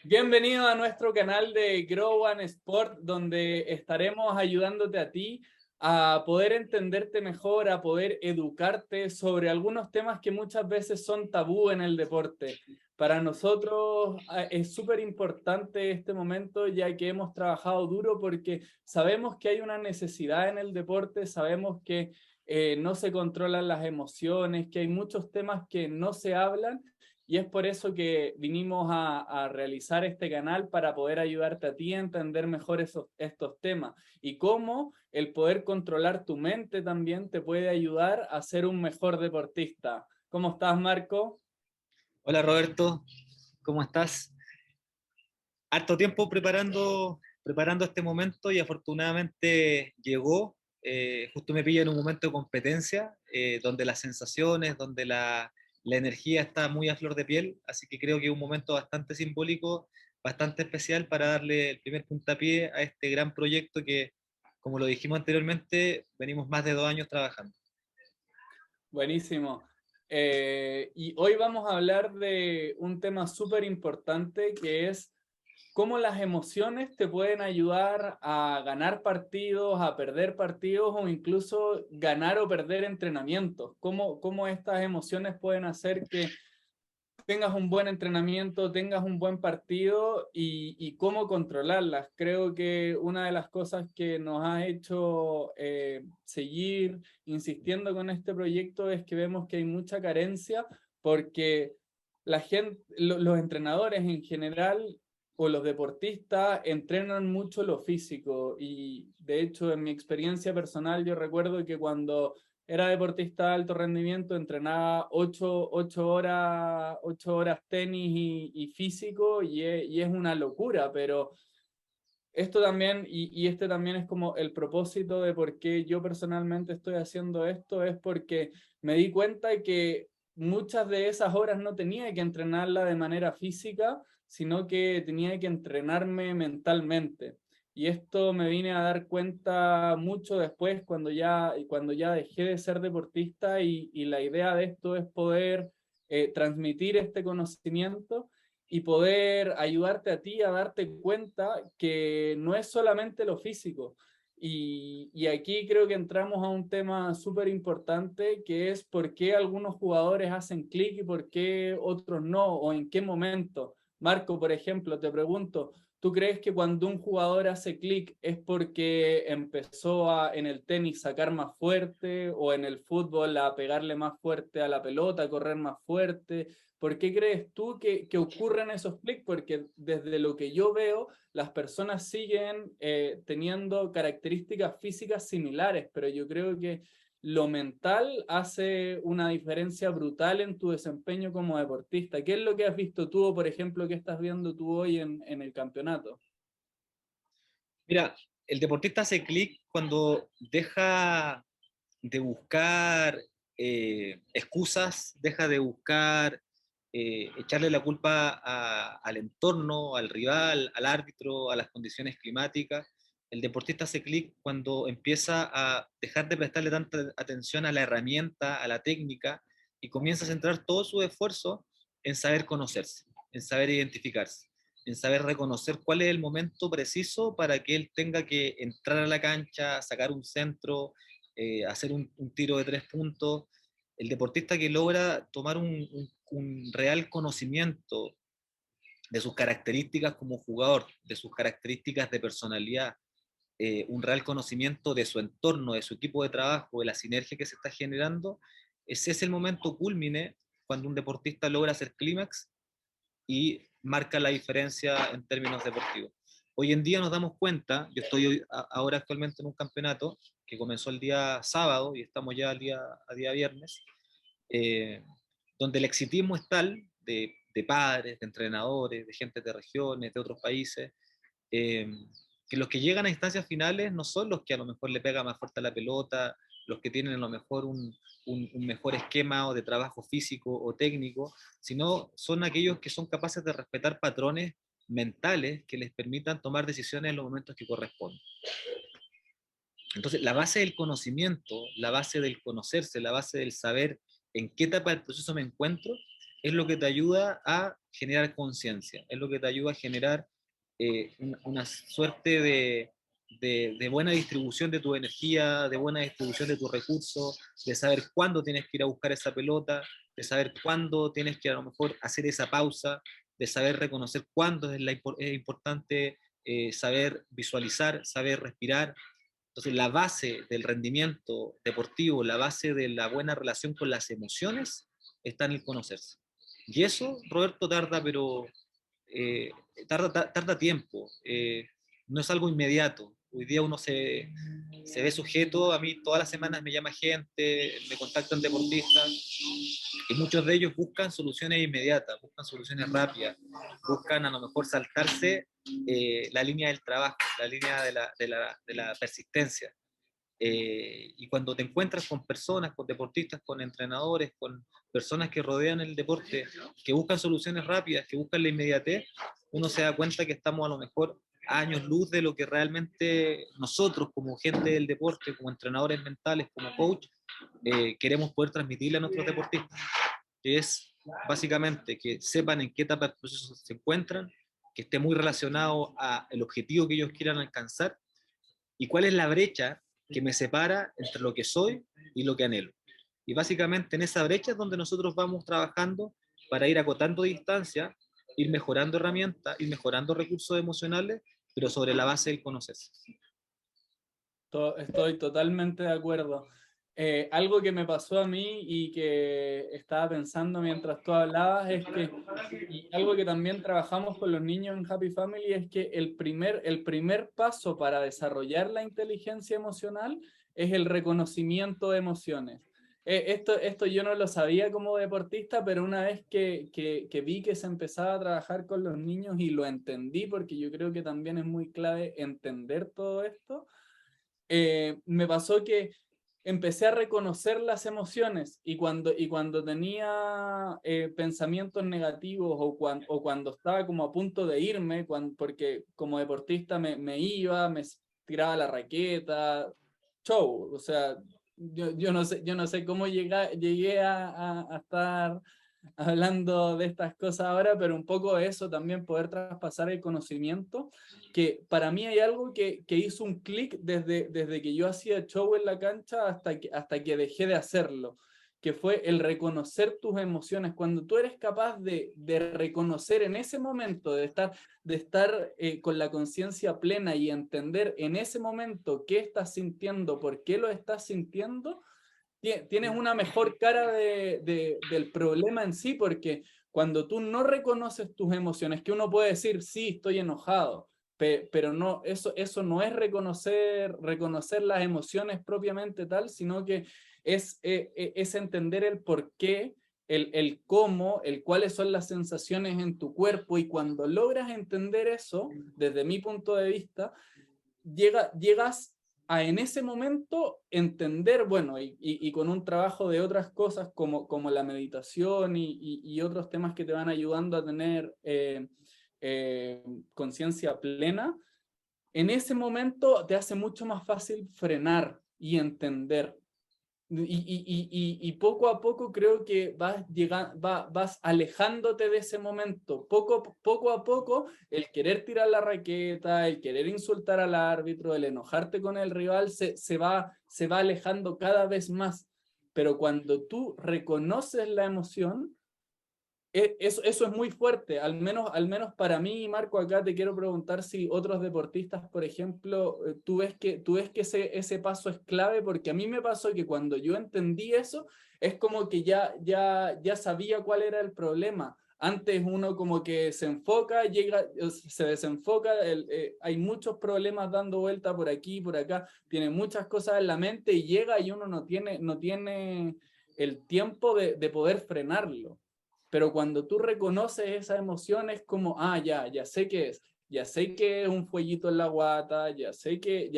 Bienvenido a nuestro canal de Grow and Sport, donde estaremos ayudándote a ti a poder entenderte mejor, a poder educarte sobre algunos temas que muchas veces son tabú en el deporte. Para nosotros es súper importante este momento, ya que hemos trabajado duro porque sabemos que hay una necesidad en el deporte, sabemos que no se controlan las emociones, que hay muchos temas que no se hablan y es por eso que vinimos a realizar este canal para poder ayudarte a ti a entender mejor estos temas y cómo el poder controlar tu mente también te puede ayudar a ser un mejor deportista. ¿Cómo estás, Marco? Hola Roberto, ¿cómo estás? Harto tiempo preparando este momento y afortunadamente llegó. Justo me pilla en un momento de competencia, donde las sensaciones, donde la energía está muy a flor de piel, así que creo que es un momento bastante simbólico, bastante especial para darle el primer puntapié a este gran proyecto que, como lo dijimos anteriormente, venimos más de 2 años trabajando. Buenísimo. Y hoy vamos a hablar de un tema súper importante que es cómo las emociones te pueden ayudar a ganar partidos, a perder partidos o incluso ganar o perder entrenamientos. Cómo estas emociones pueden hacer que tengas un buen entrenamiento, tengas un buen partido y cómo controlarlas. Creo que una de las cosas que nos ha hecho seguir insistiendo con este proyecto es que vemos que hay mucha carencia porque la gente, los entrenadores en general o los deportistas entrenan mucho lo físico y de hecho en mi experiencia personal yo recuerdo que cuando era deportista de alto rendimiento, entrenaba 8 horas tenis y físico y es una locura, pero esto también, y este también es como el propósito de por qué yo personalmente estoy haciendo esto, es porque me di cuenta que muchas de esas horas no tenía que entrenarla de manera física, sino que tenía que entrenarme mentalmente. Y esto me vine a dar cuenta mucho después cuando ya dejé de ser deportista y la idea de esto es poder transmitir este conocimiento y poder ayudarte a ti a darte cuenta que no es solamente lo físico. Y aquí creo que entramos a un tema súper importante que es por qué algunos jugadores hacen clic y por qué otros no, o en qué momento. Marco, por ejemplo, te pregunto, ¿tú crees que cuando un jugador hace clic es porque empezó en el tenis sacar más fuerte o en el fútbol a pegarle más fuerte a la pelota, a correr más fuerte? ¿Por qué crees tú que ocurren esos clics? Porque desde lo que yo veo, las personas siguen teniendo características físicas similares, pero yo creo que lo mental hace una diferencia brutal en tu desempeño como deportista. ¿Qué es lo que has visto tú o, por ejemplo, qué estás viendo tú hoy en el campeonato? Mira, el deportista hace clic cuando deja de buscar excusas, deja de buscar echarle la culpa al entorno, al rival, al árbitro, a las condiciones climáticas. El deportista hace clic cuando empieza a dejar de prestarle tanta atención a la herramienta, a la técnica, y comienza a centrar todo su esfuerzo en saber conocerse, en saber identificarse, en saber reconocer cuál es el momento preciso para que él tenga que entrar a la cancha, sacar un centro, hacer un tiro de 3 puntos. El deportista que logra tomar un real conocimiento de sus características como jugador, de sus características de personalidad, un real conocimiento de su entorno, de su equipo de trabajo, de la sinergia que se está generando, ese es el momento cúlmine cuando un deportista logra hacer clímax y marca la diferencia en términos deportivos. Hoy en día nos damos cuenta, yo estoy ahora actualmente en un campeonato que comenzó el día sábado y estamos ya a día viernes, eh, donde el exitismo es tal de padres, de entrenadores, de gente de regiones, de otros países, eh, que los que llegan a instancias finales no son los que a lo mejor le pega más fuerte a la pelota, los que tienen a lo mejor un mejor esquema o de trabajo físico o técnico, sino son aquellos que son capaces de respetar patrones mentales que les permitan tomar decisiones en los momentos que corresponden. Entonces, la base del conocimiento, la base del conocerse, la base del saber en qué etapa del proceso me encuentro, es lo que te ayuda a generar conciencia, es lo que te ayuda a generar una suerte de buena distribución de tu energía, de buena distribución de tus recursos, de saber cuándo tienes que ir a buscar esa pelota, de saber cuándo tienes que a lo mejor hacer esa pausa, de saber reconocer cuándo es importante saber visualizar, saber respirar. Entonces, la base del rendimiento deportivo, la base de la buena relación con las emociones, está en el conocerse. Y eso, Roberto, eh, tarda tiempo, no es algo inmediato. Hoy día uno se ve sujeto, a mí todas las semanas me llama gente, me contactan deportistas, y muchos de ellos buscan soluciones inmediatas, buscan soluciones rápidas, buscan a lo mejor saltarse la línea del trabajo, la línea de la persistencia. Y cuando te encuentras con personas, con deportistas, con entrenadores, con personas que rodean el deporte, que buscan soluciones rápidas, que buscan la inmediatez, uno se da cuenta que estamos a lo mejor a años luz de lo que realmente nosotros como gente del deporte, como entrenadores mentales, como coach, queremos poder transmitirle a nuestros deportistas, que es básicamente que sepan en qué etapa del proceso se encuentran, que esté muy relacionado al objetivo que ellos quieran alcanzar y cuál es la brecha que me separa entre lo que soy y lo que anhelo. Y básicamente en esa brecha es donde nosotros vamos trabajando para ir acotando distancia, ir mejorando herramientas, ir mejorando recursos emocionales, pero sobre la base del conocerse. Estoy totalmente de acuerdo. Algo que me pasó a mí y que estaba pensando mientras tú hablabas es que, y algo que también trabajamos con los niños en Happy Family, es que el primer paso para desarrollar la inteligencia emocional es el reconocimiento de emociones. Esto yo no lo sabía como deportista, pero una vez que vi que se empezaba a trabajar con los niños y lo entendí, porque yo creo que también es muy clave entender todo esto, me pasó que empecé a reconocer las emociones y cuando tenía pensamientos negativos o cuando estaba como a punto de irme, porque como deportista me iba, me tiraba la raqueta, show, o sea, yo no sé cómo llegué a estar hablando de estas cosas ahora, pero un poco eso también, poder traspasar el conocimiento, que para mí hay algo que hizo un clic desde que yo hacía show en la cancha hasta que dejé de hacerlo, que fue el reconocer tus emociones. Cuando tú eres capaz de reconocer en ese momento, de estar con la conciencia plena y entender en ese momento qué estás sintiendo, por qué lo estás sintiendo, tienes una mejor cara del problema en sí, porque cuando tú no reconoces tus emociones, que uno puede decir, sí, estoy enojado, pero no, eso no es reconocer las emociones propiamente tal, sino que es entender el por qué, el cómo, cuáles son las sensaciones en tu cuerpo, y cuando logras entender eso, desde mi punto de vista, llegas a en ese momento entender, bueno, y con un trabajo de otras cosas como la meditación y otros temas que te van ayudando a tener conciencia plena, en ese momento te hace mucho más fácil frenar y entender. Y poco a poco creo que vas alejándote de ese momento. Poco a poco, el querer tirar la raqueta, el querer insultar al árbitro, el enojarte con el rival, se va alejando cada vez más. Pero cuando tú reconoces la emoción, eso es muy fuerte, al menos para mí, Marco. Acá te quiero preguntar si otros deportistas, por ejemplo, tú ves que ese paso es clave, porque a mí me pasó que cuando yo entendí eso, es como que ya sabía cuál era el problema. Antes uno como que se enfoca, se desenfoca, hay muchos problemas dando vuelta por aquí, por acá, tiene muchas cosas en la mente y llega y uno no tiene el tiempo de poder frenarlo. Pero cuando tú reconoces esas emociones, como, ya sé qué es, ya sé que es un fueguito en la guata, ya sé que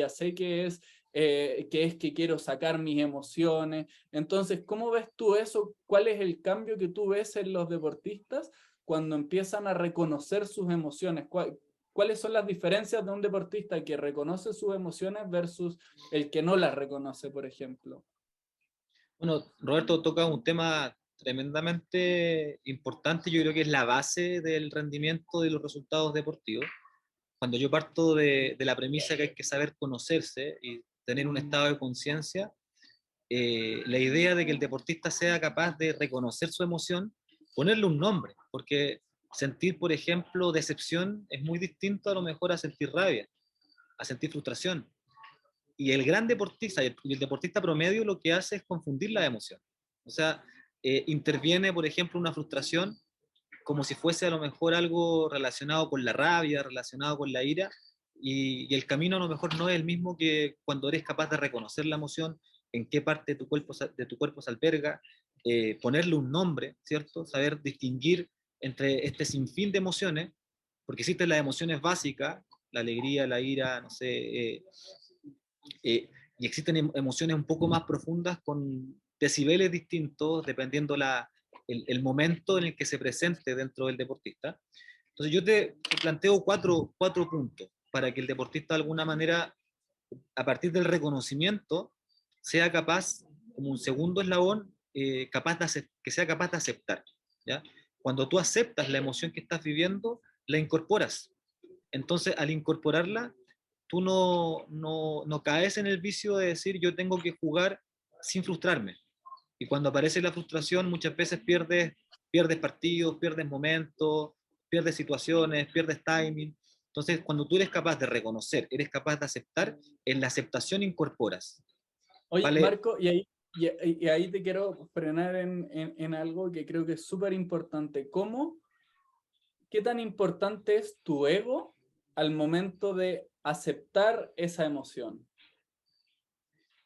es que quiero sacar mis emociones. Entonces, ¿cómo ves tú eso? ¿Cuál es el cambio que tú ves en los deportistas cuando empiezan a reconocer sus emociones? ¿Cuáles son las diferencias de un deportista que reconoce sus emociones versus el que no las reconoce, por ejemplo? Bueno, Roberto toca un tema tremendamente importante. Yo creo que es la base del rendimiento de los resultados deportivos. Cuando yo parto de la premisa que hay que saber conocerse y tener un estado de conciencia, la idea de que el deportista sea capaz de reconocer su emoción, ponerle un nombre, porque sentir, por ejemplo, decepción es muy distinto a lo mejor a sentir rabia, a sentir frustración. Y el gran deportista y el deportista promedio lo que hace es confundir la emoción. O sea, interviene, por ejemplo, una frustración como si fuese a lo mejor algo relacionado con la rabia, relacionado con la ira, y el camino a lo mejor no es el mismo que cuando eres capaz de reconocer la emoción, en qué parte de tu cuerpo se alberga, ponerle un nombre, ¿cierto? Saber distinguir entre este sinfín de emociones, porque existen las emociones básicas, la alegría, la ira, no sé, y existen emociones un poco más profundas con decibeles distintos dependiendo el momento en el que se presente dentro del deportista. Entonces yo te planteo cuatro puntos para que el deportista de alguna manera, a partir del reconocimiento, sea capaz, como un segundo eslabón, que sea capaz de aceptar. ¿Ya? Cuando tú aceptas la emoción que estás viviendo, la incorporas. Entonces, al incorporarla, tú no caes en el vicio de decir yo tengo que jugar sin frustrarme. Y cuando aparece la frustración, muchas veces pierdes partidos, pierdes momentos, pierdes situaciones, pierdes timing. Entonces, cuando tú eres capaz de reconocer, eres capaz de aceptar, en la aceptación incorporas. Oye, ¿Vale? Marco, y ahí te quiero frenar en algo que creo que es súper importante. ¿Qué tan importante es tu ego al momento de aceptar esa emoción?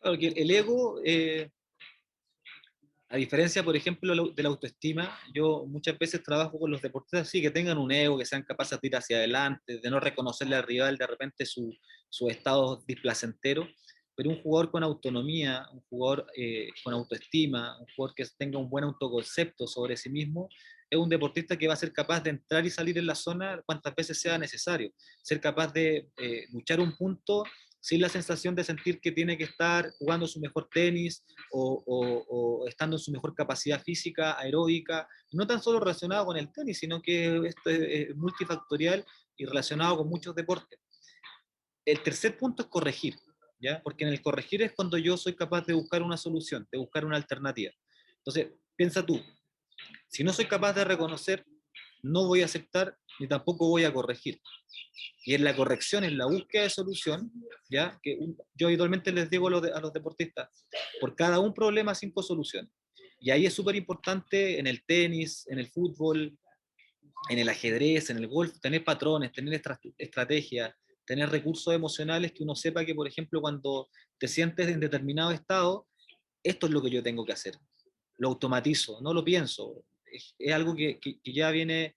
Porque el ego, a diferencia, por ejemplo, de la autoestima, yo muchas veces trabajo con los deportistas así, que tengan un ego, que sean capaces de ir hacia adelante, de no reconocerle al rival de repente su estado displacentero, pero un jugador con autonomía, un jugador con autoestima, un jugador que tenga un buen autoconcepto sobre sí mismo, es un deportista que va a ser capaz de entrar y salir en la zona cuantas veces sea necesario, ser capaz de luchar un punto sin la sensación de sentir que tiene que estar jugando su mejor tenis o estando en su mejor capacidad física, aeróbica, no tan solo relacionado con el tenis, sino que esto es multifactorial y relacionado con muchos deportes. El tercer punto es corregir, ¿ya? Porque en el corregir es cuando yo soy capaz de buscar una solución, de buscar una alternativa. Entonces, piensa tú, si no soy capaz de reconocer, no voy a aceptar ni tampoco voy a corregir. Y en la corrección, en la búsqueda de solución, ¿ya? Yo habitualmente les digo a los deportistas, por cada un problema, 5 soluciones. Y ahí es súper importante en el tenis, en el fútbol, en el ajedrez, en el golf, tener patrones, tener estrategias, tener recursos emocionales que uno sepa que, por ejemplo, cuando te sientes en determinado estado, esto es lo que yo tengo que hacer. Lo automatizo, no lo pienso. Es algo que ya viene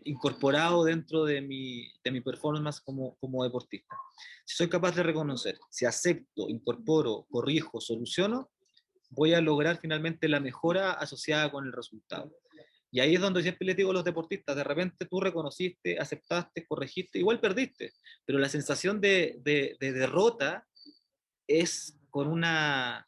incorporado dentro de mi performance como deportista. Si soy capaz de reconocer, si acepto, incorporo, corrijo, soluciono, voy a lograr finalmente la mejora asociada con el resultado. Y ahí es donde siempre les digo a los deportistas, de repente tú reconociste, aceptaste, corregiste, igual perdiste, pero la sensación de derrota es con una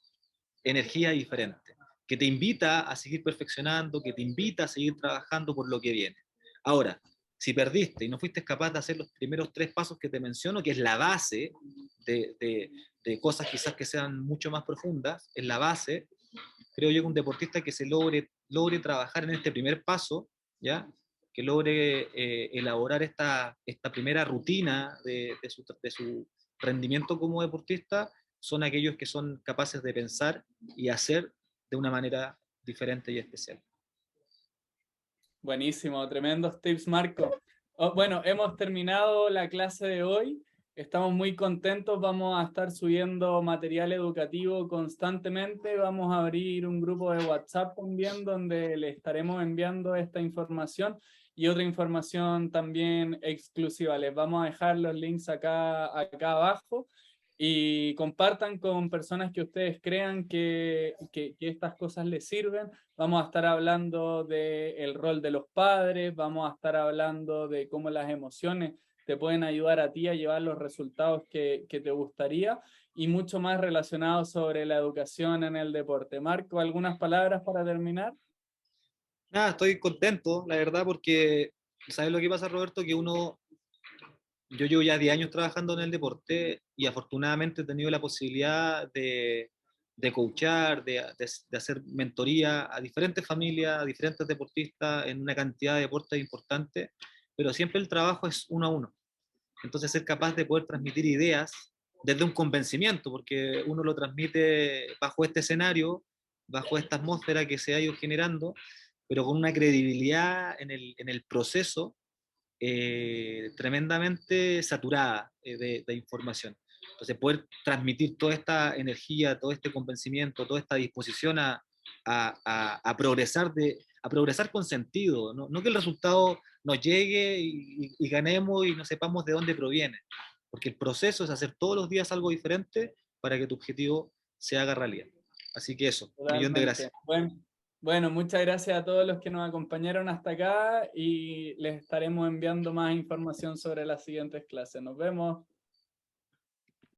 energía diferente, que te invita a seguir perfeccionando, que te invita a seguir trabajando por lo que viene. Ahora, si perdiste y no fuiste capaz de hacer los primeros 3 pasos que te menciono, que es la base de cosas quizás que sean mucho más profundas, es la base, creo yo que un deportista que se logre trabajar en este primer paso, ¿ya? Que logre elaborar esta primera rutina de su rendimiento como deportista, son aquellos que son capaces de pensar y hacer de una manera diferente y especial. Buenísimo, tremendos tips, Marco. Oh, bueno, hemos terminado la clase de hoy. Estamos muy contentos. Vamos a estar subiendo material educativo constantemente. Vamos a abrir un grupo de WhatsApp también donde le estaremos enviando esta información y otra información también exclusiva. Les vamos a dejar los links acá abajo y compartan con personas que ustedes crean que estas cosas les sirven. Vamos a estar hablando del rol de los padres, vamos a estar hablando de cómo las emociones te pueden ayudar a ti a llevar los resultados que te gustaría y mucho más relacionado sobre la educación en el deporte. Marco, ¿algunas palabras para terminar? Nada, estoy contento, la verdad, porque, ¿sabes lo que pasa, Roberto? Que yo llevo ya 10 años trabajando en el deporte y afortunadamente he tenido la posibilidad de coachar, de hacer mentoría a diferentes familias, a diferentes deportistas en una cantidad de deportes importantes, pero siempre el trabajo es uno a uno. Entonces ser capaz de poder transmitir ideas desde un convencimiento, porque uno lo transmite bajo este escenario, bajo esta atmósfera que se ha ido generando, pero con una credibilidad en el proceso tremendamente saturada de información. Entonces, poder transmitir toda esta energía, todo este convencimiento, toda esta disposición a progresar, a progresar con sentido, ¿no? No que el resultado nos llegue y ganemos y no sepamos de dónde proviene, porque el proceso es hacer todos los días algo diferente para que tu objetivo se haga realidad. Así que eso, millón de Totalmente. gracias. Bueno, muchas gracias a todos los que nos acompañaron hasta acá y les estaremos enviando más información sobre las siguientes clases. Nos vemos.